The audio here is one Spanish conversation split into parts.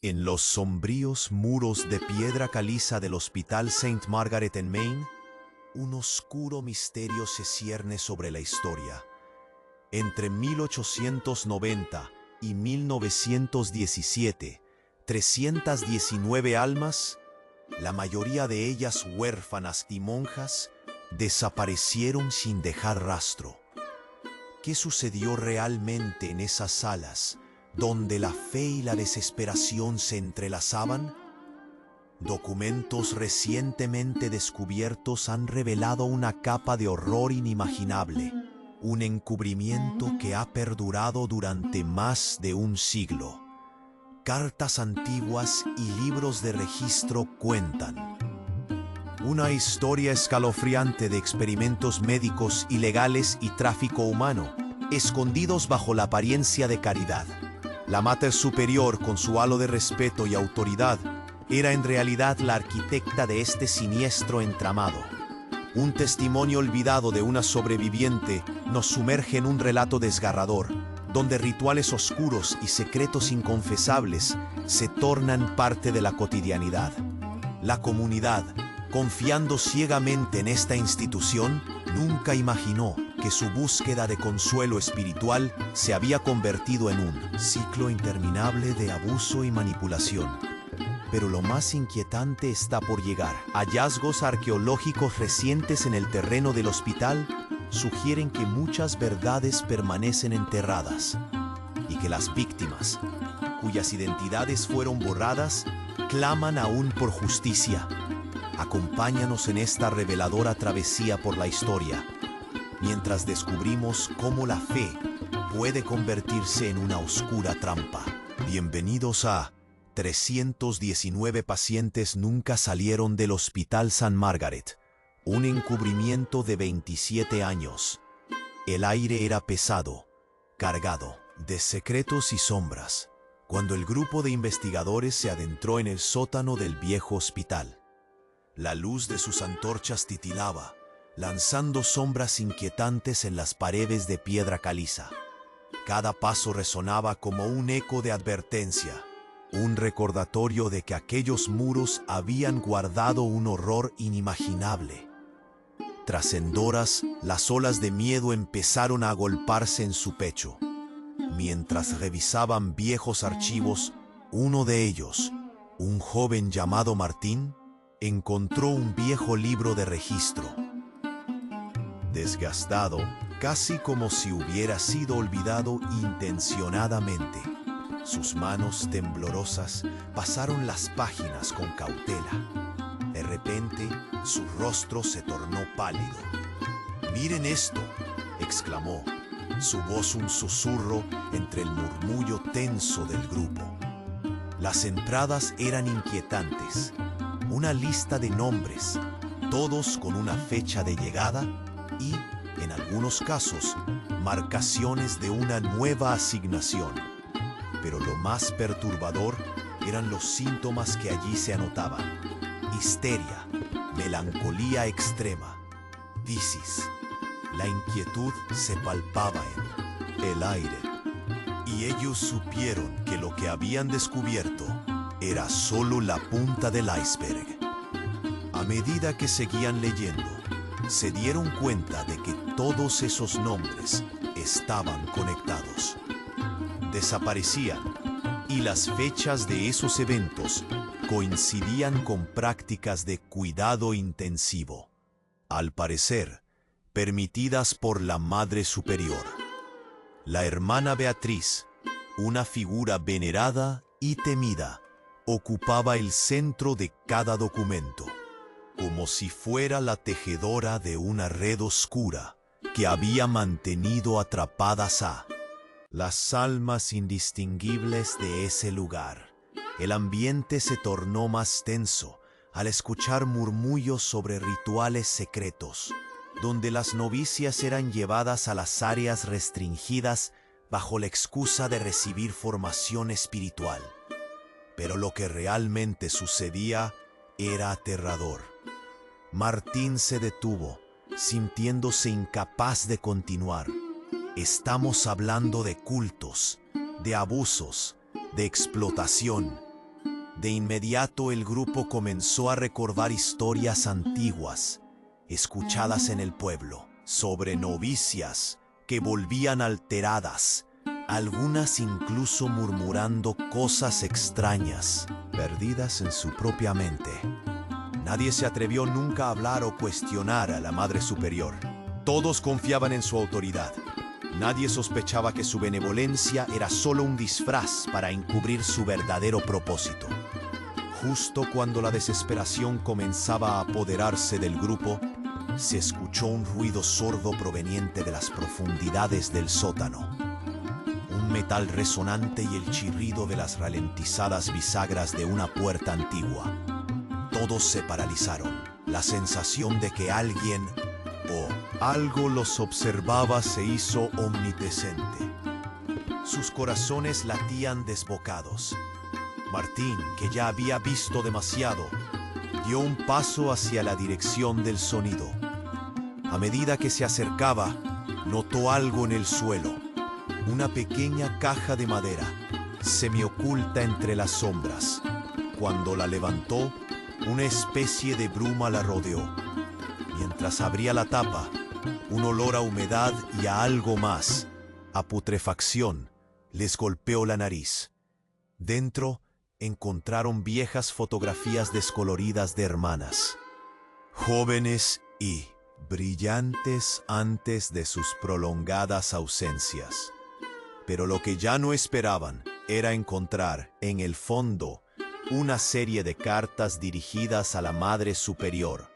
En los sombríos muros de piedra caliza del Hospital St. Margaret en Maine, un oscuro misterio se cierne sobre la historia. Entre 1890 y 1917, 319 almas, la mayoría de ellas huérfanas y monjas, desaparecieron sin dejar rastro. ¿Qué sucedió realmente en esas salas, donde la fe y la desesperación se entrelazaban? Documentos recientemente descubiertos han revelado una capa de horror inimaginable, un encubrimiento que ha perdurado durante más de un siglo. Cartas antiguas y libros de registro cuentan una historia escalofriante de experimentos médicos ilegales y tráfico humano, escondidos bajo la apariencia de caridad. La Mater Superior, con su halo de respeto y autoridad, era en realidad la arquitecta de este siniestro entramado. Un testimonio olvidado de una sobreviviente nos sumerge en un relato desgarrador, donde rituales oscuros y secretos inconfesables se tornan parte de la cotidianidad. La comunidad, confiando ciegamente en esta institución, nunca imaginó que su búsqueda de consuelo espiritual se había convertido en un ciclo interminable de abuso y manipulación. Pero lo más inquietante está por llegar. Hallazgos arqueológicos recientes en el terreno del hospital sugieren que muchas verdades permanecen enterradas y que las víctimas, cuyas identidades fueron borradas, claman aún por justicia. Acompáñanos en esta reveladora travesía por la historia, mientras descubrimos cómo la fe puede convertirse en una oscura trampa. Bienvenidos a 319 pacientes nunca salieron del Hospital St. Margaret, un encubrimiento de 27 años. El aire era pesado, cargado de secretos y sombras, cuando el grupo de investigadores se adentró en el sótano del viejo hospital. La luz de sus antorchas titilaba, lanzando sombras inquietantes en las paredes de piedra caliza. Cada paso resonaba como un eco de advertencia, un recordatorio de que aquellos muros habían guardado un horror inimaginable. Tras horas, las olas de miedo empezaron a agolparse en su pecho. Mientras revisaban viejos archivos, uno de ellos, un joven llamado Martín, encontró un viejo libro de registro. Desgastado, casi como si hubiera sido olvidado intencionadamente. Sus manos temblorosas pasaron las páginas con cautela. De repente, su rostro se tornó pálido. «¡Miren esto!», exclamó, su voz un susurro entre el murmullo tenso del grupo. Las entradas eran inquietantes. Una lista de nombres, todos con una fecha de llegada y, en algunos casos, marcaciones de una nueva asignación. Pero lo más perturbador eran los síntomas que allí se anotaban: histeria, melancolía extrema, tisis. La inquietud se palpaba en el aire, y ellos supieron que lo que habían descubierto era solo la punta del iceberg. A medida que seguían leyendo, se dieron cuenta de que todos esos nombres estaban conectados. Desaparecían, y las fechas de esos eventos coincidían con prácticas de cuidado intensivo, al parecer, permitidas por la Madre Superior. La hermana Beatriz, una figura venerada y temida, ocupaba el centro de cada documento, como si fuera la tejedora de una red oscura que había mantenido atrapadas a las almas indistinguibles de ese lugar. El ambiente se tornó más tenso al escuchar murmullos sobre rituales secretos, donde las novicias eran llevadas a las áreas restringidas bajo la excusa de recibir formación espiritual. Pero lo que realmente sucedía era aterrador. Martín se detuvo, sintiéndose incapaz de continuar. Estamos hablando de cultos, de abusos, de explotación De inmediato el grupo comenzó a recordar historias antiguas, escuchadas en el pueblo, sobre novicias que volvían alteradas, algunas incluso murmurando cosas extrañas, perdidas en su propia mente. Nadie se atrevió nunca a hablar o cuestionar a la Madre Superior. Todos confiaban en su autoridad. Nadie sospechaba que su benevolencia era solo un disfraz para encubrir su verdadero propósito. Justo cuando la desesperación comenzaba a apoderarse del grupo, se escuchó un ruido sordo proveniente de las profundidades del sótano. Un metal resonante y el chirrido de las ralentizadas bisagras de una puerta antigua. Todos se paralizaron. La sensación de que alguien o algo los observaba se hizo omnipresente. Sus corazones latían desbocados. Martín, que ya había visto demasiado, dio un paso hacia la dirección del sonido. A medida que se acercaba, notó algo en el suelo. Una pequeña caja de madera, semioculta entre las sombras. Cuando la levantó, una especie de bruma la rodeó. Mientras abría la tapa, un olor a humedad y a algo más, a putrefacción, les golpeó la nariz. Dentro, encontraron viejas fotografías descoloridas de hermanas, jóvenes y brillantes antes de sus prolongadas ausencias. Pero lo que ya no esperaban era encontrar, en el fondo, una serie de cartas dirigidas a la Madre Superior,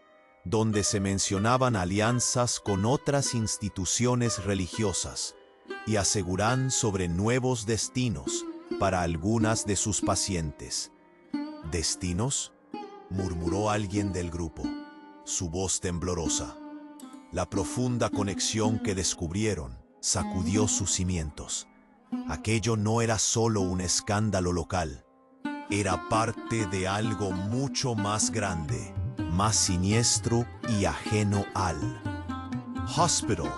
donde se mencionaban alianzas con otras instituciones religiosas y aseguran sobre nuevos destinos para algunas de sus pacientes. ¿Destinos?, murmuró alguien del grupo, su voz temblorosa. La profunda conexión que descubrieron sacudió sus cimientos. Aquello no era solo un escándalo local, era parte de algo mucho más grande, más siniestro y ajeno al Hospital.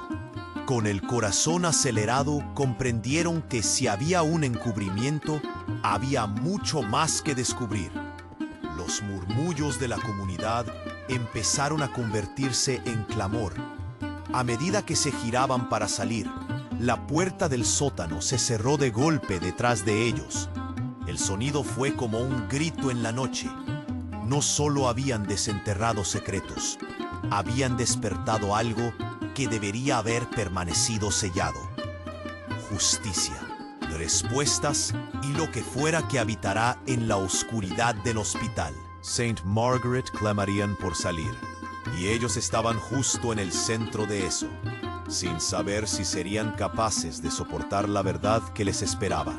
Con el corazón acelerado, comprendieron que si había un encubrimiento, había mucho más que descubrir. Los murmullos de la comunidad empezaron a convertirse en clamor. A medida que se giraban para salir, la puerta del sótano se cerró de golpe detrás de ellos. El sonido fue como un grito en la noche. No solo habían desenterrado secretos, habían despertado algo que debería haber permanecido sellado. Justicia, respuestas y lo que fuera que habitará en la oscuridad del hospital. Saint Margaret clamarían por salir, y ellos estaban justo en el centro de eso, sin saber si serían capaces de soportar la verdad que les esperaba.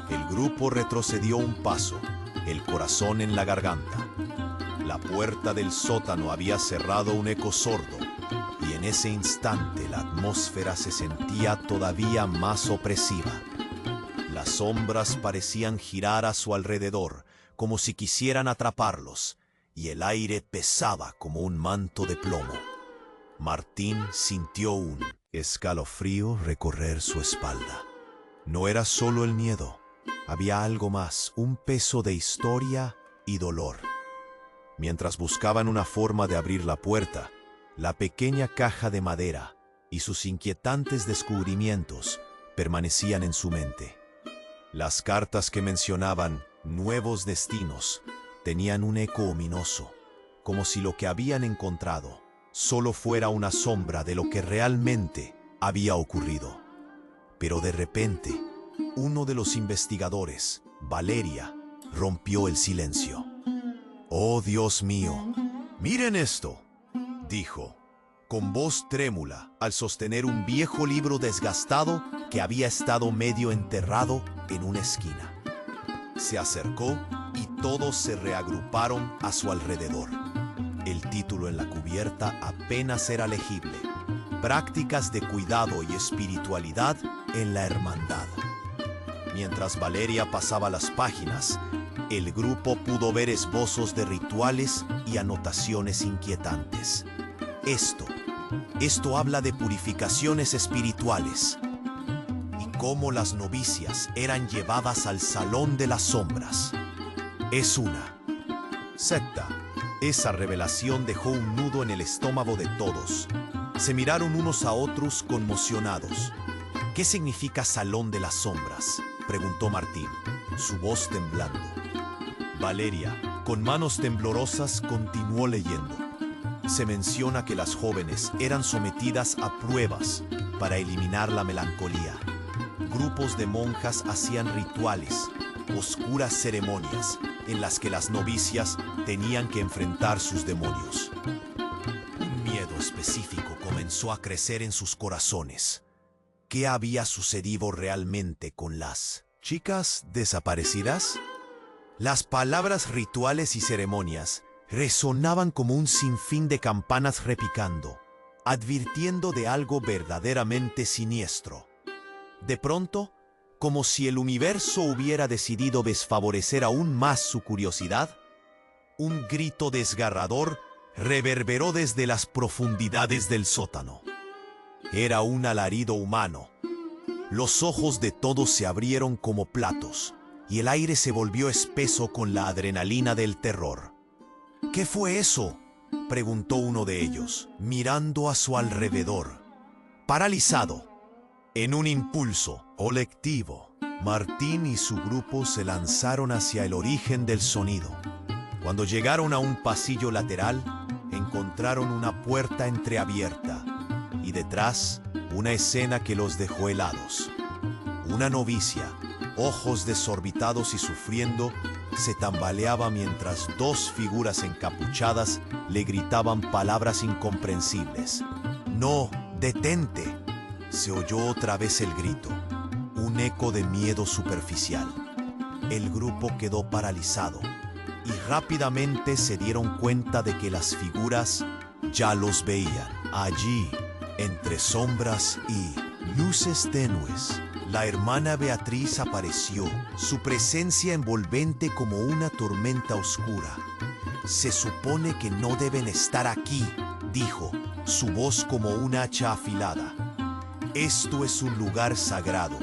El grupo retrocedió un paso, el corazón en la garganta. La puerta del sótano había cerrado un eco sordo, y en ese instante la atmósfera se sentía todavía más opresiva. Las sombras parecían girar a su alrededor, como si quisieran atraparlos, y el aire pesaba como un manto de plomo. Martín sintió un escalofrío recorrer su espalda. No era solo el miedo, había algo más, un peso de historia y dolor. Mientras buscaban una forma de abrir la puerta, la pequeña caja de madera y sus inquietantes descubrimientos permanecían en su mente. Las cartas que mencionaban nuevos destinos tenían un eco ominoso, como si lo que habían encontrado solo fuera una sombra de lo que realmente había ocurrido. Pero de repente, uno de los investigadores, Valeria, rompió el silencio. «Oh, Dios mío, miren esto», dijo, con voz trémula, al sostener un viejo libro desgastado que había estado medio enterrado en una esquina. Se acercó y todos se reagruparon a su alrededor. El título en la cubierta apenas era legible: Prácticas de cuidado y espiritualidad en la hermandad. Mientras Valeria pasaba las páginas, el grupo pudo ver esbozos de rituales y anotaciones inquietantes. Esto habla de purificaciones espirituales y cómo las novicias eran llevadas al Salón de las Sombras. Es una secta. Esa revelación dejó un nudo en el estómago de todos. Se miraron unos a otros conmocionados. ¿Qué significa Salón de las Sombras?, preguntó Martín, su voz temblando. Valeria, con manos temblorosas, continuó leyendo. Se menciona que las jóvenes eran sometidas a pruebas para eliminar la melancolía. Grupos de monjas hacían rituales, oscuras ceremonias, en las que las novicias tenían que enfrentar sus demonios. Un miedo específico comenzó a crecer en sus corazones. ¿Qué había sucedido realmente con las chicas desaparecidas? Las palabras rituales y ceremonias resonaban como un sinfín de campanas repicando, advirtiendo de algo verdaderamente siniestro. De pronto, como si el universo hubiera decidido desfavorecer aún más su curiosidad, un grito desgarrador reverberó desde las profundidades del sótano. Era un alarido humano. Los ojos de todos se abrieron como platos, y el aire se volvió espeso con la adrenalina del terror. ¿Qué fue eso?, preguntó uno de ellos, mirando a su alrededor. Paralizado, en un impulso colectivo, Martín y su grupo se lanzaron hacia el origen del sonido. Cuando llegaron a un pasillo lateral, encontraron una puerta entreabierta y detrás una escena que los dejó helados. Una novicia, ojos desorbitados y sufriendo, se tambaleaba mientras dos figuras encapuchadas le gritaban palabras incomprensibles. ¡No, detente! Se oyó otra vez el grito, un eco de miedo superficial. El grupo quedó paralizado y rápidamente se dieron cuenta de que las figuras ya los veían. Allí, entre sombras y luces tenues, la hermana Beatriz apareció, su presencia envolvente como una tormenta oscura. «Se supone que no deben estar aquí», dijo, su voz como un hacha afilada. «Esto es un lugar sagrado».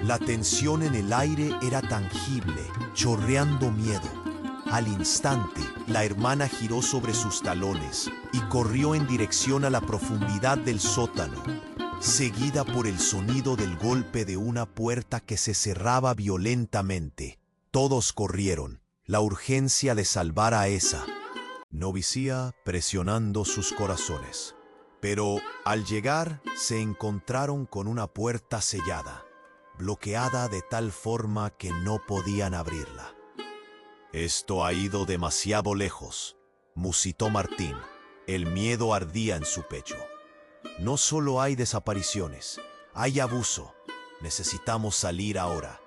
La tensión en el aire era tangible, chorreando miedo. Al instante, la hermana giró sobre sus talones y corrió en dirección a la profundidad del sótano, seguida por el sonido del golpe de una puerta que se cerraba violentamente. Todos corrieron, la urgencia de salvar a esa novicía presionando sus corazones. Pero al llegar se encontraron con una puerta sellada, bloqueada de tal forma que no podían abrirla. «Esto ha ido demasiado lejos», musitó Martín. El miedo ardía en su pecho. «No solo hay desapariciones, hay abuso. Necesitamos salir ahora».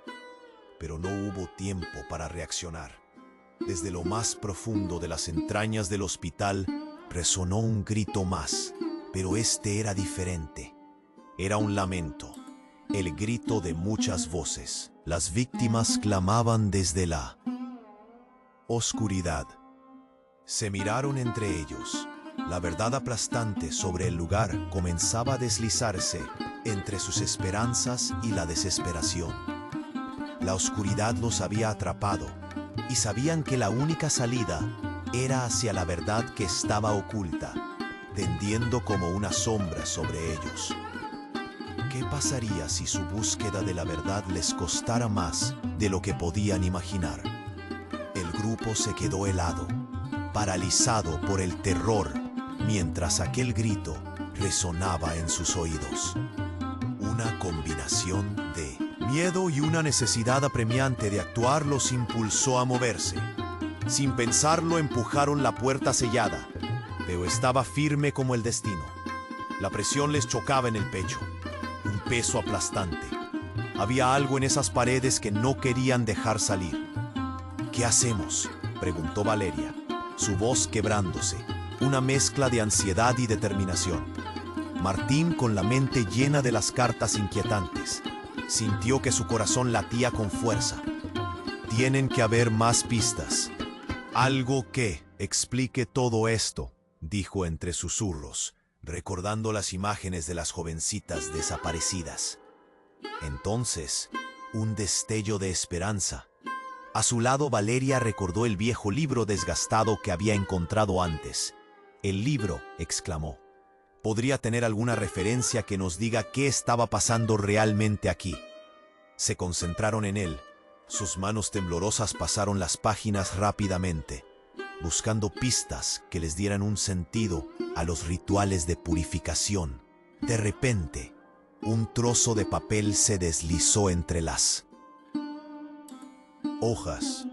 Pero no hubo tiempo para reaccionar. Desde lo más profundo de las entrañas del hospital resonó un grito más, pero este era diferente. Era un lamento, el grito de muchas voces. Las víctimas clamaban desde la oscuridad. Se miraron entre ellos. La verdad aplastante sobre el lugar comenzaba a deslizarse entre sus esperanzas y la desesperación. La oscuridad los había atrapado y sabían que la única salida era hacia la verdad que estaba oculta, tendiendo como una sombra sobre ellos. ¿Qué pasaría si su búsqueda de la verdad les costara más de lo que podían imaginar? El grupo se quedó helado, paralizado por el terror, mientras aquel grito resonaba en sus oídos. Una combinación de miedo y una necesidad apremiante de actuar los impulsó a moverse. Sin pensarlo, empujaron la puerta sellada, pero estaba firme como el destino. La presión les chocaba en el pecho, un peso aplastante. Había algo en esas paredes que no querían dejar salir. «¿Qué hacemos?», preguntó Valeria, su voz quebrándose, una mezcla de ansiedad y determinación. Martín, con la mente llena de las cartas inquietantes, sintió que su corazón latía con fuerza. «Tienen que haber más pistas. Algo que explique todo esto», dijo entre susurros, recordando las imágenes de las jovencitas desaparecidas. Entonces, un destello de esperanza. A su lado, Valeria recordó el viejo libro desgastado que había encontrado antes. «El libro», exclamó. «Podría tener alguna referencia que nos diga qué estaba pasando realmente aquí». Se concentraron en él. Sus manos temblorosas pasaron las páginas rápidamente, buscando pistas que les dieran un sentido a los rituales de purificación. De repente, un trozo de papel se deslizó entre las hojas.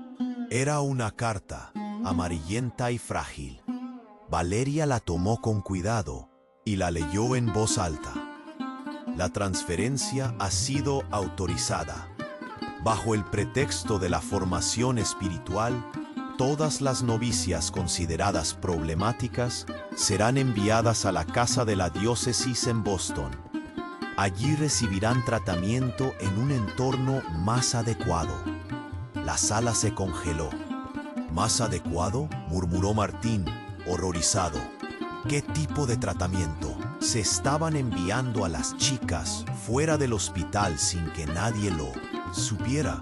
Era una carta, amarillenta y frágil. Valeria la tomó con cuidado y la leyó en voz alta. «La transferencia ha sido autorizada. Bajo el pretexto de la formación espiritual, todas las novicias consideradas problemáticas serán enviadas a la casa de la diócesis en Boston. Allí recibirán tratamiento en un entorno más adecuado». La sala se congeló. «¿Más adecuado?», murmuró Martín, horrorizado. ¿Qué tipo de tratamiento? Se estaban enviando a las chicas fuera del hospital sin que nadie lo supiera.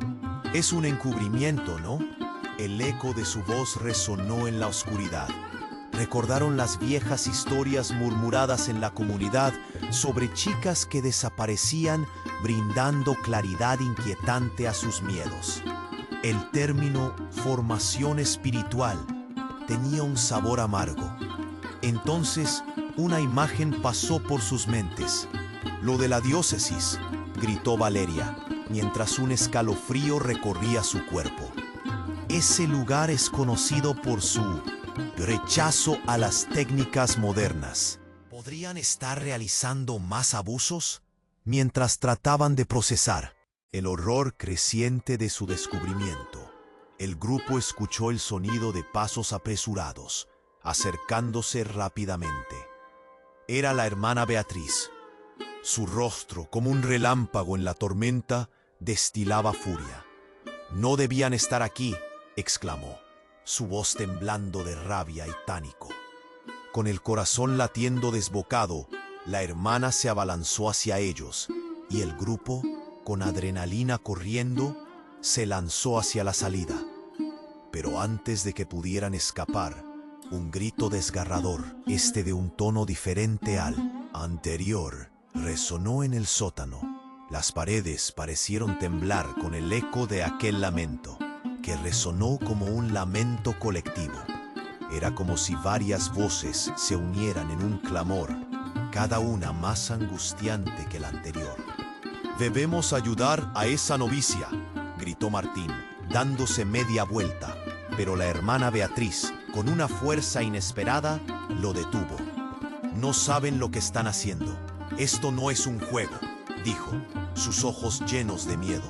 Es un encubrimiento, ¿no? El eco de su voz resonó en la oscuridad. Recordaron las viejas historias murmuradas en la comunidad sobre chicas que desaparecían, brindando claridad inquietante a sus miedos. El término formación espiritual tenía un sabor amargo. Entonces, una imagen pasó por sus mentes. «Lo de la diócesis», gritó Valeria, mientras un escalofrío recorría su cuerpo. «Ese lugar es conocido por su rechazo a las técnicas modernas. ¿Podrían estar realizando más abusos?». Mientras trataban de procesar el horror creciente de su descubrimiento, el grupo escuchó el sonido de pasos apresurados, acercándose rápidamente. Era la hermana Beatriz. Su rostro, como un relámpago en la tormenta, destilaba furia. «No debían estar aquí», exclamó, su voz temblando de rabia y pánico. Con el corazón latiendo desbocado, la hermana se abalanzó hacia ellos y el grupo, con adrenalina corriendo, se lanzó hacia la salida. Pero antes de que pudieran escapar, un grito desgarrador, de un tono diferente al anterior, resonó en el sótano. Las paredes parecieron temblar con el eco de aquel lamento, que resonó como un lamento colectivo. Era como si varias voces se unieran en un clamor, cada una más angustiante que la anterior. «Debemos ayudar a esa novicia», gritó Martín, dándose media vuelta, pero la hermana Beatriz, con una fuerza inesperada, lo detuvo. «No saben lo que están haciendo. Esto no es un juego», dijo, sus ojos llenos de miedo,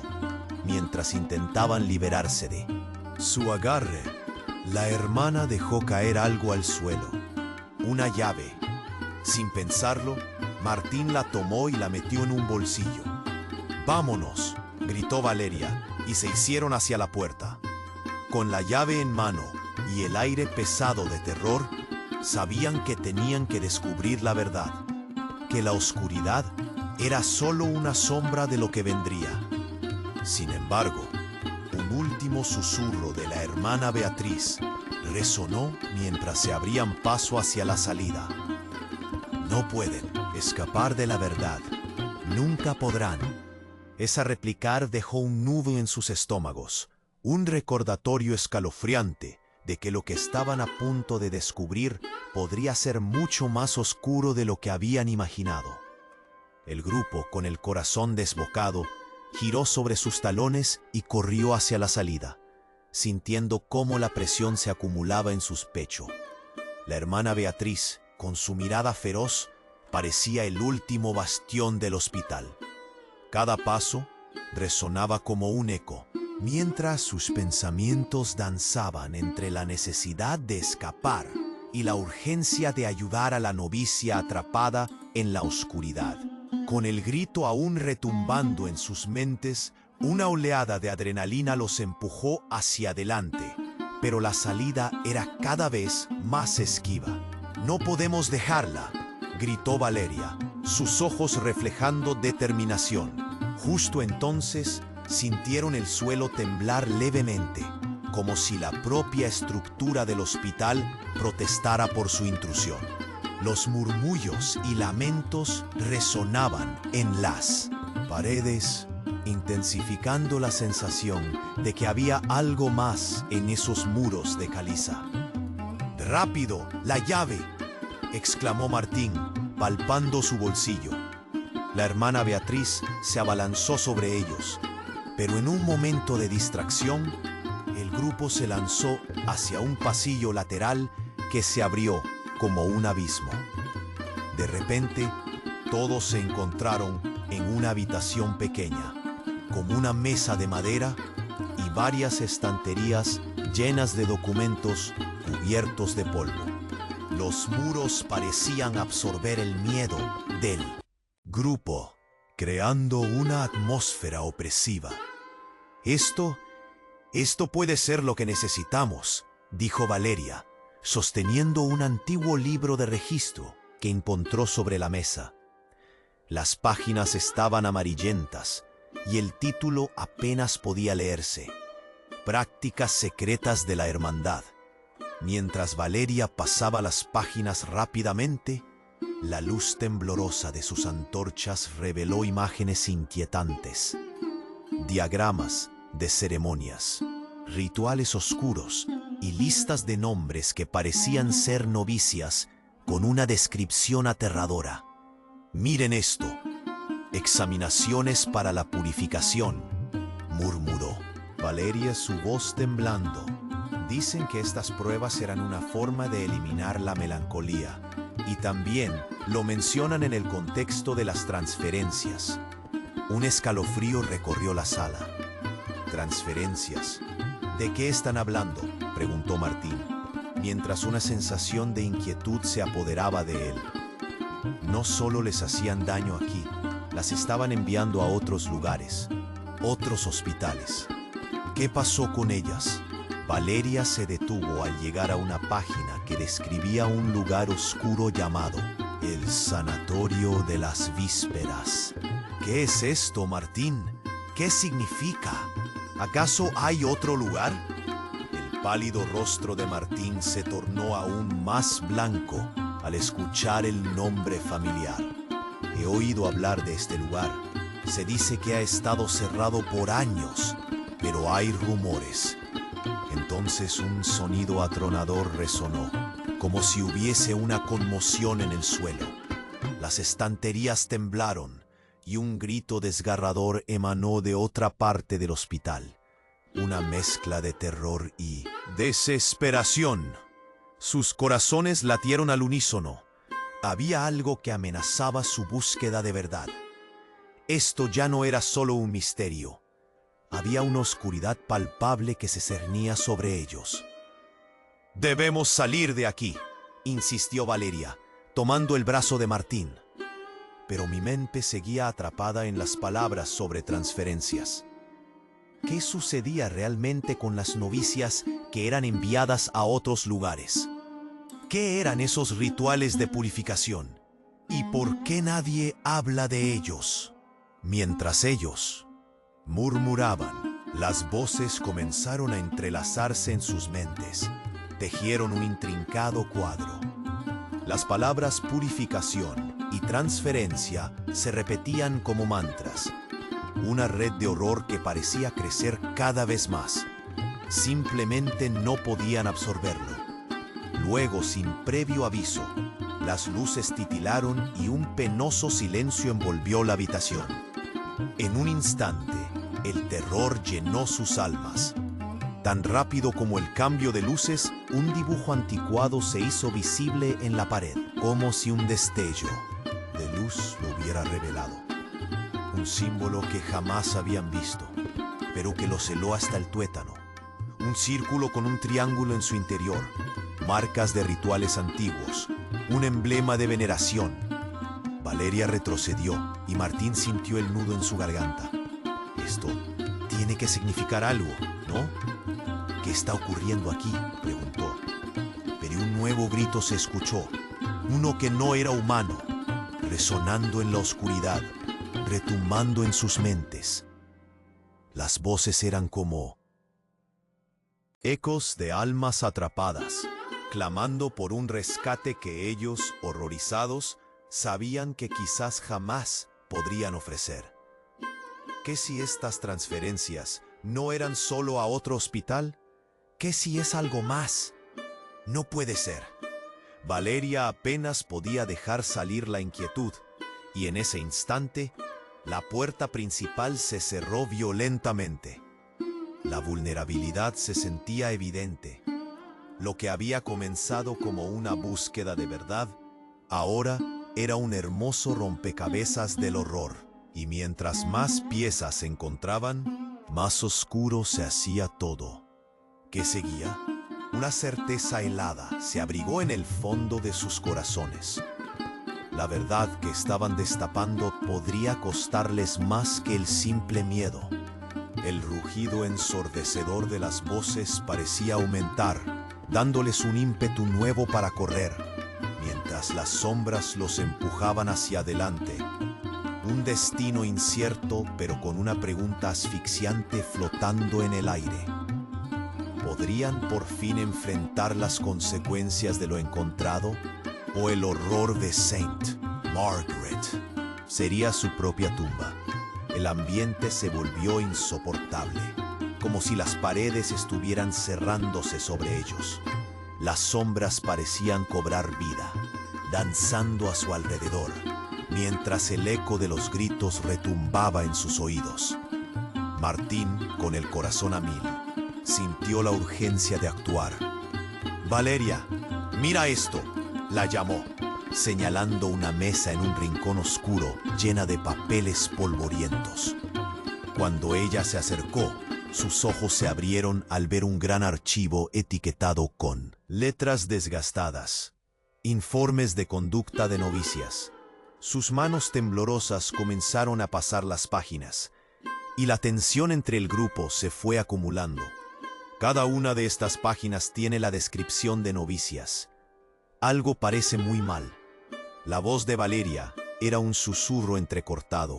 mientras intentaban liberarse de su agarre. La hermana dejó caer algo al suelo, una llave. Sin pensarlo, Martín la tomó y la metió en un bolsillo. «¡Vámonos!», gritó Valeria, y se hicieron hacia la puerta. Con la llave en mano y el aire pesado de terror, sabían que tenían que descubrir la verdad, que la oscuridad era solo una sombra de lo que vendría. Sin embargo, un último susurro de la hermana Beatriz resonó mientras se abrían paso hacia la salida. «No pueden escapar de la verdad. Nunca podrán». Esa replicar dejó un nudo en sus estómagos, un recordatorio escalofriante de que lo que estaban a punto de descubrir podría ser mucho más oscuro de lo que habían imaginado. El grupo, con el corazón desbocado, giró sobre sus talones y corrió hacia la salida, sintiendo cómo la presión se acumulaba en sus pechos. La hermana Beatriz, con su mirada feroz, parecía el último bastión del hospital. Cada paso resonaba como un eco, mientras sus pensamientos danzaban entre la necesidad de escapar y la urgencia de ayudar a la novicia atrapada en la oscuridad. Con el grito aún retumbando en sus mentes, una oleada de adrenalina los empujó hacia adelante, pero la salida era cada vez más esquiva. «No podemos dejarla», gritó Valeria, sus ojos reflejando determinación. Justo entonces, sintieron el suelo temblar levemente, como si la propia estructura del hospital protestara por su intrusión. Los murmullos y lamentos resonaban en las paredes, intensificando la sensación de que había algo más en esos muros de caliza. ¡Rápido, la llave!, exclamó Martín, palpando su bolsillo. La hermana Beatriz se abalanzó sobre ellos, pero en un momento de distracción, el grupo se lanzó hacia un pasillo lateral que se abrió como un abismo. De repente, todos se encontraron en una habitación pequeña, con una mesa de madera y varias estanterías llenas de documentos cubiertos de polvo. Los muros parecían absorber el miedo del grupo, creando una atmósfera opresiva. Esto puede ser lo que necesitamos, dijo Valeria, sosteniendo un antiguo libro de registro que encontró sobre la mesa. Las páginas estaban amarillentas y el título apenas podía leerse: Prácticas secretas de la hermandad. Mientras Valeria pasaba las páginas rápidamente, la luz temblorosa de sus antorchas reveló imágenes inquietantes. Diagramas de ceremonias, rituales oscuros y listas de nombres que parecían ser novicias con una descripción aterradora. «Miren esto. Examinaciones para la purificación», murmuró Valeria, su voz temblando. «Dicen que estas pruebas eran una forma de eliminar la melancolía, y también lo mencionan en el contexto de las transferencias». Un escalofrío recorrió la sala. «¿Transferencias? ¿De qué están hablando?», preguntó Martín, mientras una sensación de inquietud se apoderaba de él. No solo les hacían daño aquí, las estaban enviando a otros lugares, otros hospitales. ¿Qué pasó con ellas? Valeria se detuvo al llegar a una página que describía un lugar oscuro llamado el Sanatorio de las Vísperas. «¿Qué es esto, Martín? ¿Qué significa? ¿Acaso hay otro lugar?». El pálido rostro de Martín se tornó aún más blanco al escuchar el nombre familiar. «He oído hablar de este lugar. Se dice que ha estado cerrado por años, pero hay rumores». Entonces un sonido atronador resonó, como si hubiese una conmoción en el suelo. Las estanterías temblaron y un grito desgarrador emanó de otra parte del hospital. Una mezcla de terror y desesperación. Sus corazones latieron al unísono. Había algo que amenazaba su búsqueda de verdad. Esto ya no era solo un misterio. Había una oscuridad palpable que se cernía sobre ellos. «Debemos salir de aquí», insistió Valeria, tomando el brazo de Martín. Pero mi mente seguía atrapada en las palabras sobre transferencias. ¿Qué sucedía realmente con las novicias que eran enviadas a otros lugares? ¿Qué eran esos rituales de purificación? ¿Y por qué nadie habla de ellos? Mientras ellos murmuraban, las voces comenzaron a entrelazarse en sus mentes. Tejieron un intrincado cuadro. Las palabras purificación y transferencia se repetían como mantras. Una red de horror que parecía crecer cada vez más. Simplemente no podían absorberlo. Luego, sin previo aviso, las luces titilaron y un penoso silencio envolvió la habitación. En un instante, el terror llenó sus almas. Tan rápido como el cambio de luces, un dibujo anticuado se hizo visible en la pared, como si un destello de luz lo hubiera revelado. Un símbolo que jamás habían visto, pero que los heló hasta el tuétano. Un círculo con un triángulo en su interior, marcas de rituales antiguos, un emblema de veneración. Valeria retrocedió y Martín sintió el nudo en su garganta. «Esto tiene que significar algo, ¿no? ¿Qué está ocurriendo aquí?», preguntó. Pero un nuevo grito se escuchó, uno que no era humano, resonando en la oscuridad, retumbando en sus mentes. Las voces eran como ecos de almas atrapadas, clamando por un rescate que ellos, horrorizados, sabían que quizás jamás podrían ofrecer. ¿Qué si estas transferencias no eran solo a otro hospital? ¿Qué si es algo más? No puede ser. Valeria apenas podía dejar salir la inquietud, y en ese instante, la puerta principal se cerró violentamente. La vulnerabilidad se sentía evidente. Lo que había comenzado como una búsqueda de verdad, ahora era un hermoso rompecabezas del horror. Y mientras más piezas se encontraban, más oscuro se hacía todo. ¿Qué seguía? Una certeza helada se abrigó en el fondo de sus corazones. La verdad que estaban destapando podría costarles más que el simple miedo. El rugido ensordecedor de las voces parecía aumentar, dándoles un ímpetu nuevo para correr, mientras las sombras los empujaban hacia adelante. Un destino incierto, pero con una pregunta asfixiante flotando en el aire. ¿Podrían por fin enfrentar las consecuencias de lo encontrado? ¿O el horror de Saint Margaret sería su propia tumba? El ambiente se volvió insoportable, como si las paredes estuvieran cerrándose sobre ellos. Las sombras parecían cobrar vida, danzando a su alrededor, mientras el eco de los gritos retumbaba en sus oídos. Martín, con el corazón a mil, sintió la urgencia de actuar. «Valeria, mira esto», la llamó, señalando una mesa en un rincón oscuro llena de papeles polvorientos. Cuando ella se acercó, sus ojos se abrieron al ver un gran archivo etiquetado con letras desgastadas. Informes de conducta de novicias. Sus manos temblorosas comenzaron a pasar las páginas, y la tensión entre el grupo se fue acumulando. Cada una de estas páginas tiene la descripción de novicias. Algo parece muy mal. La voz de Valeria era un susurro entrecortado.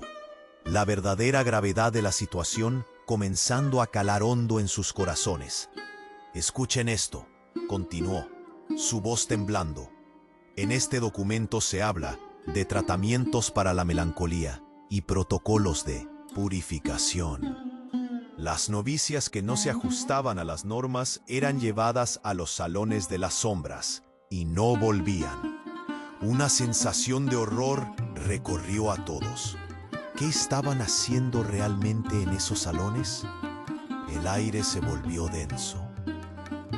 La verdadera gravedad de la situación comenzando a calar hondo en sus corazones. «Escuchen esto», continuó, su voz temblando. «En este documento se habla de tratamientos para la melancolía y protocolos de purificación. Las novicias que no se ajustaban a las normas eran llevadas a los salones de las sombras y no volvían. Una sensación de horror recorrió a todos. ¿Qué estaban haciendo realmente en esos salones? El aire se volvió denso.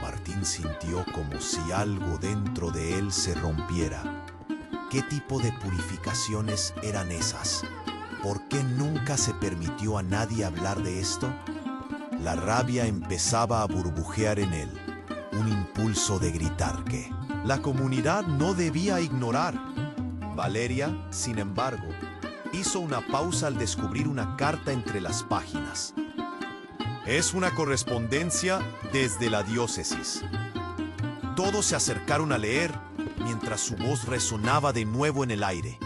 Martín sintió como si algo dentro de él se rompiera. ¿Qué tipo de purificaciones eran esas? ¿Por qué nunca se permitió a nadie hablar de esto? La rabia empezaba a burbujear en él, un impulso de gritar que la comunidad no debía ignorar. Valeria, sin embargo, hizo una pausa al descubrir una carta entre las páginas. Es una correspondencia desde la diócesis. Todos se acercaron a leer mientras su voz resonaba de nuevo en el aire.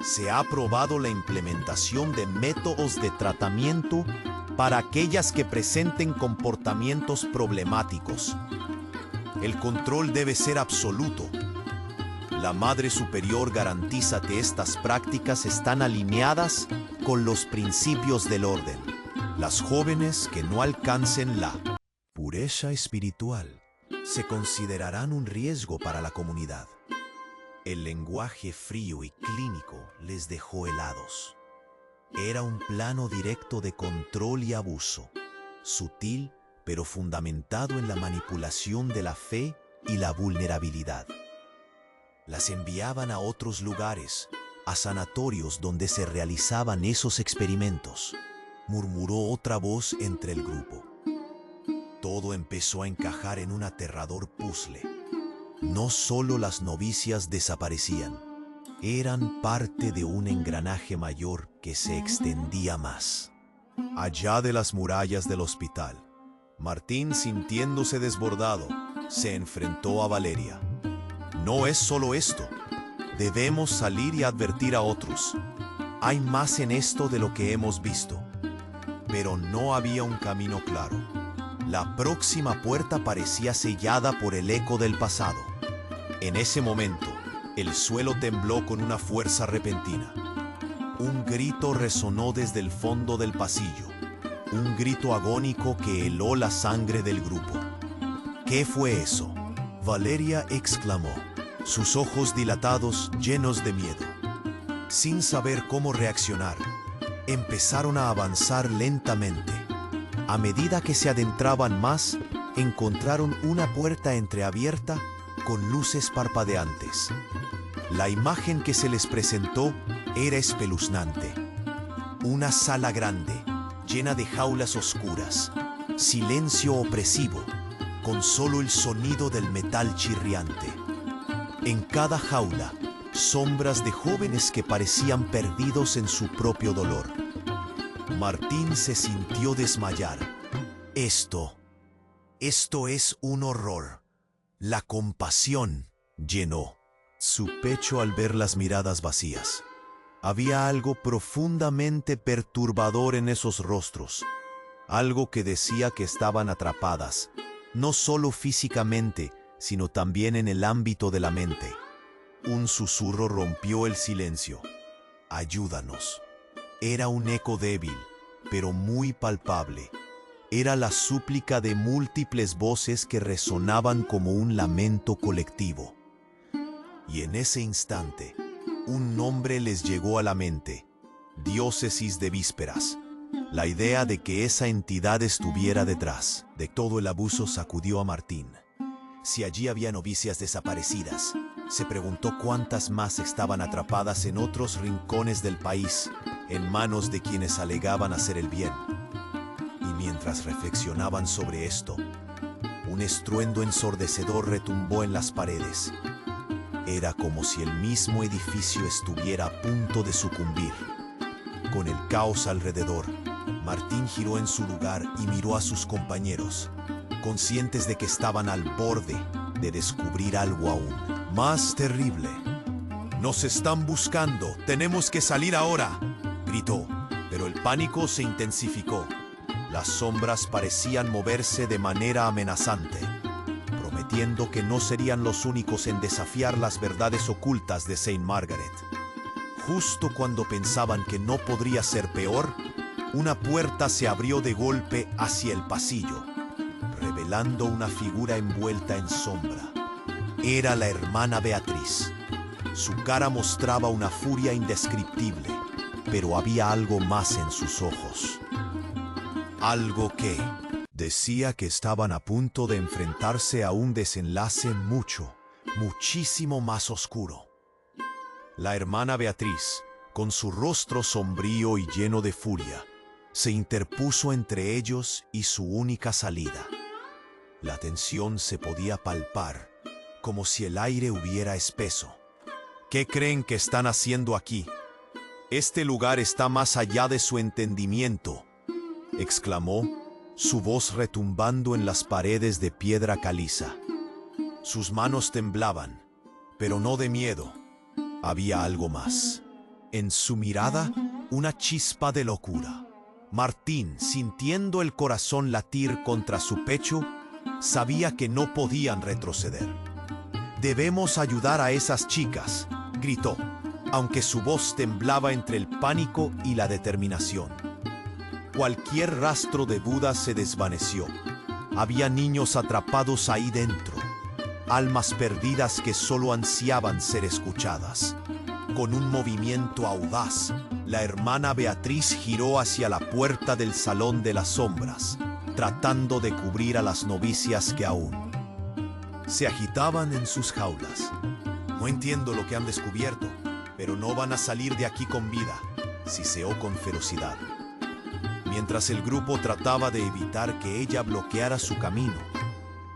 Se ha aprobado la implementación de métodos de tratamiento para aquellas que presenten comportamientos problemáticos. El control debe ser absoluto. La Madre Superior garantiza que estas prácticas están alineadas con los principios del orden. Las jóvenes que no alcancen la pureza espiritual se considerarán un riesgo para la comunidad. El lenguaje frío y clínico les dejó helados. Era un plano directo de control y abuso, sutil pero fundamentado en la manipulación de la fe y la vulnerabilidad. Las enviaban a otros lugares, a sanatorios donde se realizaban esos experimentos, murmuró otra voz entre el grupo. Todo empezó a encajar en un aterrador puzzle. No solo las novicias desaparecían, eran parte de un engranaje mayor que se extendía más. Allá de las murallas del hospital, Martín, sintiéndose desbordado, se enfrentó a Valeria. No es solo esto. Debemos salir y advertir a otros. Hay más en esto de lo que hemos visto. pero no había un camino claro. La próxima puerta parecía sellada por el eco del pasado. En ese momento, el suelo tembló con una fuerza repentina. Un grito resonó desde el fondo del pasillo, un grito agónico que heló la sangre del grupo. ¿Qué fue eso?, Valeria exclamó, sus ojos dilatados llenos de miedo. Sin saber cómo reaccionar, empezaron a avanzar lentamente. A medida que se adentraban más, encontraron una puerta entreabierta con luces parpadeantes. La imagen que se les presentó era espeluznante. Una sala grande, llena de jaulas oscuras, silencio opresivo, con solo el sonido del metal chirriante. En cada jaula, sombras de jóvenes que parecían perdidos en su propio dolor. Martín se sintió desmayar. Esto es un horror. La compasión llenó su pecho al ver las miradas vacías. Había algo profundamente perturbador en esos rostros, algo que decía que estaban atrapadas, no solo físicamente, sino también en el ámbito de la mente. Un susurro rompió el silencio. «Ayúdanos». Era un eco débil, pero muy palpable. Era la súplica de múltiples voces que resonaban como un lamento colectivo. Y en ese instante, un nombre les llegó a la mente: Diócesis de Vísperas. La idea de que esa entidad estuviera detrás de todo el abuso sacudió a Martín. Si allí había novicias desaparecidas, se preguntó cuántas más estaban atrapadas en otros rincones del país, en manos de quienes alegaban hacer el bien. Y mientras reflexionaban sobre esto, un estruendo ensordecedor retumbó en las paredes. Era como si el mismo edificio estuviera a punto de sucumbir. Con el caos alrededor, Martín giró en su lugar y miró a sus compañeros, conscientes de que estaban al borde de descubrir algo aún más terrible. «Nos están buscando, tenemos que salir ahora», gritó, pero el pánico se intensificó. Las sombras parecían moverse de manera amenazante, prometiendo que no serían los únicos en desafiar las verdades ocultas de Saint Margaret. Justo cuando pensaban que no podría ser peor, una puerta se abrió de golpe hacia el pasillo, revelando una figura envuelta en sombra. Era la hermana Beatriz. Su cara mostraba una furia indescriptible, pero había algo más en sus ojos. Algo que decía que estaban a punto de enfrentarse a un desenlace muchísimo más oscuro. La hermana Beatriz, con su rostro sombrío y lleno de furia, se interpuso entre ellos y su única salida. La tensión se podía palpar, como si el aire hubiera espeso. «¿Qué creen que están haciendo aquí? Este lugar está más allá de su entendimiento», exclamó, su voz retumbando en las paredes de piedra caliza. Sus manos temblaban, pero no de miedo. Había algo más. En su mirada, una chispa de locura. Martín, sintiendo el corazón latir contra su pecho, sabía que no podían retroceder. «Debemos ayudar a esas chicas», gritó, aunque su voz temblaba entre el pánico y la determinación. Cualquier rastro de duda se desvaneció. Había niños atrapados ahí dentro, almas perdidas que solo ansiaban ser escuchadas. Con un movimiento audaz, la hermana Beatriz giró hacia la puerta del Salón de las Sombras, tratando de cubrir a las novicias que aún se agitaban en sus jaulas. «No entiendo lo que han descubierto, pero no van a salir de aquí con vida», siseó con ferocidad. Mientras el grupo trataba de evitar que ella bloqueara su camino,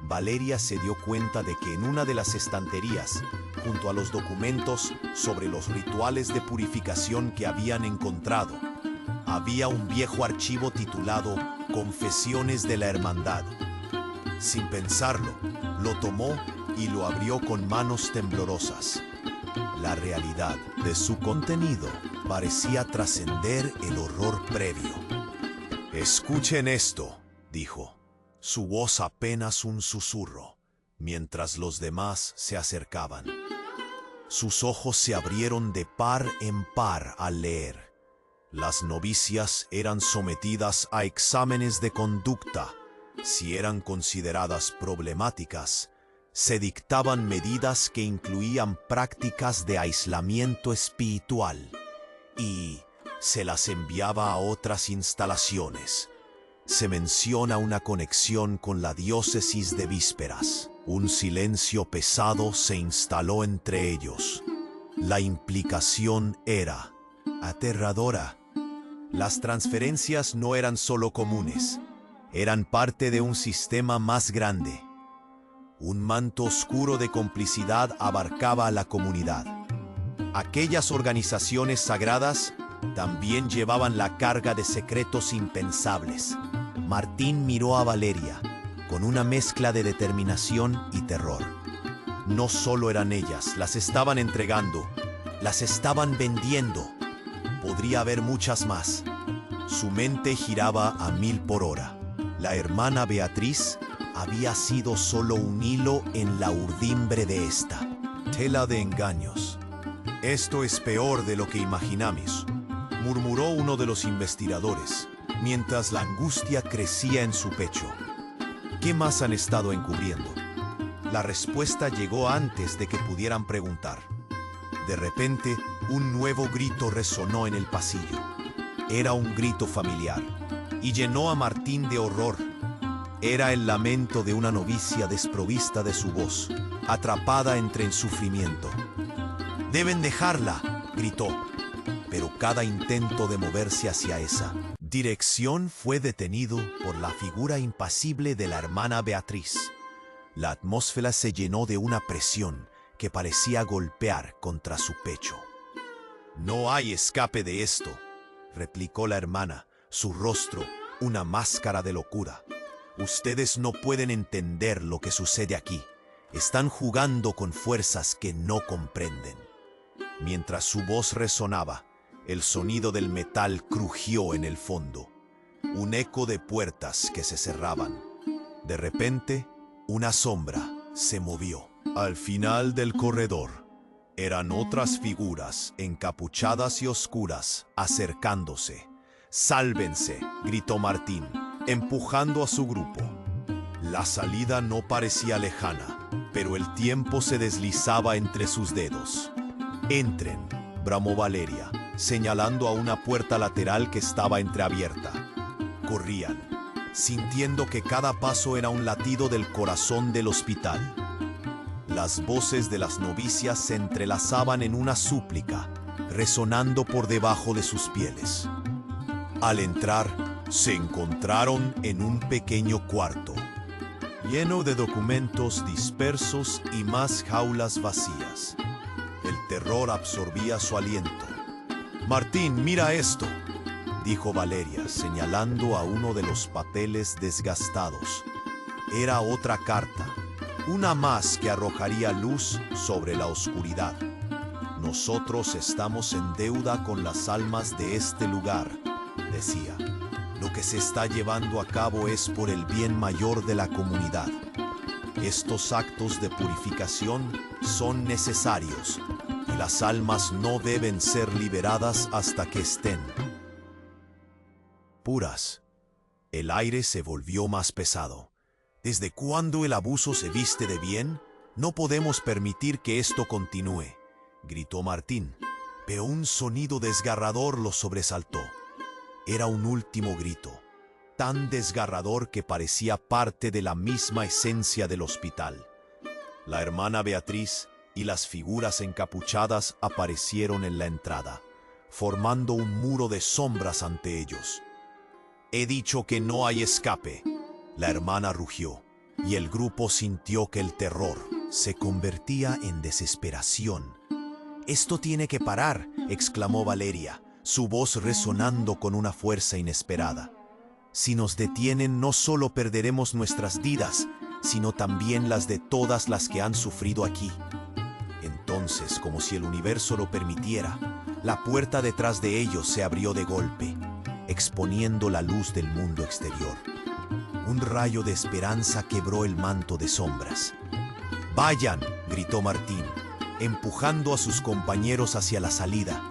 Valeria se dio cuenta de que en una de las estanterías, junto a los documentos sobre los rituales de purificación que habían encontrado, había un viejo archivo titulado Confesiones de la Hermandad. Sin pensarlo, lo tomó y lo abrió con manos temblorosas. La realidad de su contenido parecía trascender el horror previo. Escuchen esto, dijo, su voz apenas un susurro, mientras los demás se acercaban. Sus ojos se abrieron de par en par al leer. Las novicias eran sometidas a exámenes de conducta. Si eran consideradas problemáticas, se dictaban medidas que incluían prácticas de aislamiento espiritual y se las enviaba a otras instalaciones. Se menciona una conexión con la diócesis de Vísperas. Un silencio pesado se instaló entre ellos. La implicación era aterradora. Las transferencias no eran solo comunes, eran parte de un sistema más grande. Un manto oscuro de complicidad abarcaba a la comunidad. Aquellas organizaciones sagradas también llevaban la carga de secretos impensables. Martín miró a Valeria con una mezcla de determinación y terror. No solo eran ellas, las estaban entregando, las estaban vendiendo. Podría haber muchas más. Su mente giraba a 1000 por hora. La hermana Beatriz había sido solo un hilo en la urdimbre de esta. Tela de engaños. Esto es peor de lo que imaginamos, murmuró uno de los investigadores, mientras la angustia crecía en su pecho. ¿Qué más han estado encubriendo? La respuesta llegó antes de que pudieran preguntar. De repente, un nuevo grito resonó en el pasillo. Era un grito familiar, y llenó a Martín de horror. Era el lamento de una novicia desprovista de su voz, atrapada entre el sufrimiento. «¡Deben dejarla!», gritó, pero cada intento de moverse hacia esa dirección fue detenido por la figura impasible de la hermana Beatriz. La atmósfera se llenó de una presión que parecía golpear contra su pecho. «No hay escape de esto», replicó la hermana, su rostro una máscara de locura. «Ustedes no pueden entender lo que sucede aquí. Están jugando con fuerzas que no comprenden». Mientras su voz resonaba, el sonido del metal crujió en el fondo. Un eco de puertas que se cerraban. De repente, una sombra se movió. Al final del corredor, eran otras figuras encapuchadas y oscuras acercándose. «¡Sálvense!», gritó Martín, empujando a su grupo. La salida no parecía lejana, pero el tiempo se deslizaba entre sus dedos. «Entren», bramó Valeria, señalando a una puerta lateral que estaba entreabierta. Corrían, sintiendo que cada paso era un latido del corazón del hospital. Las voces de las novicias se entrelazaban en una súplica, resonando por debajo de sus pieles. Al entrar, se encontraron en un pequeño cuarto, lleno de documentos dispersos y más jaulas vacías. El terror absorbía su aliento. «Martín, mira esto», dijo Valeria, señalando a uno de los papeles desgastados. Era otra carta, una más que arrojaría luz sobre la oscuridad. «Nosotros estamos en deuda con las almas de este lugar», decía. «Lo que se está llevando a cabo es por el bien mayor de la comunidad. Estos actos de purificación son necesarios y las almas no deben ser liberadas hasta que estén puras». El aire se volvió más pesado. ¿Desde cuándo el abuso se viste de bien? No podemos permitir que esto continúe, gritó Martín, pero un sonido desgarrador lo sobresaltó. Era un último grito, tan desgarrador que parecía parte de la misma esencia del hospital. La hermana Beatriz y las figuras encapuchadas aparecieron en la entrada, formando un muro de sombras ante ellos. «He dicho que no hay escape», la hermana rugió, y el grupo sintió que el terror se convertía en desesperación. «Esto tiene que parar», exclamó Valeria, su voz resonando con una fuerza inesperada. «Si nos detienen, no solo perderemos nuestras vidas, sino también las de todas las que han sufrido aquí». Entonces, como si el universo lo permitiera, la puerta detrás de ellos se abrió de golpe. exponiendo la luz del mundo exterior. Un rayo de esperanza quebró el manto de sombras. ¡Vayan!, gritó Martín, empujando a sus compañeros hacia la salida.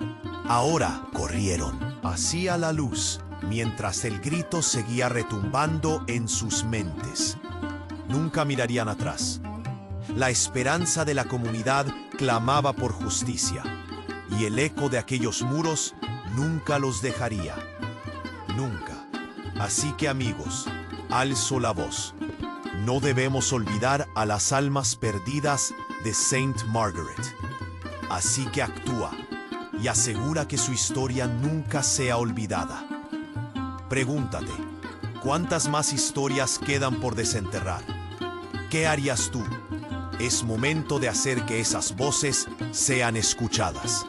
Ahora corrieron hacia la luz, mientras el grito seguía retumbando en sus mentes. Nunca mirarían atrás. La esperanza de la comunidad clamaba por justicia, y el eco de aquellos muros nunca los dejaría. Nunca. Así que, amigos, alzo la voz. No debemos olvidar a las almas perdidas de Saint Margaret. Así que actúa y asegura que su historia nunca sea olvidada. Pregúntate, ¿cuántas más historias quedan por desenterrar? ¿Qué harías tú? Es momento de hacer que esas voces sean escuchadas.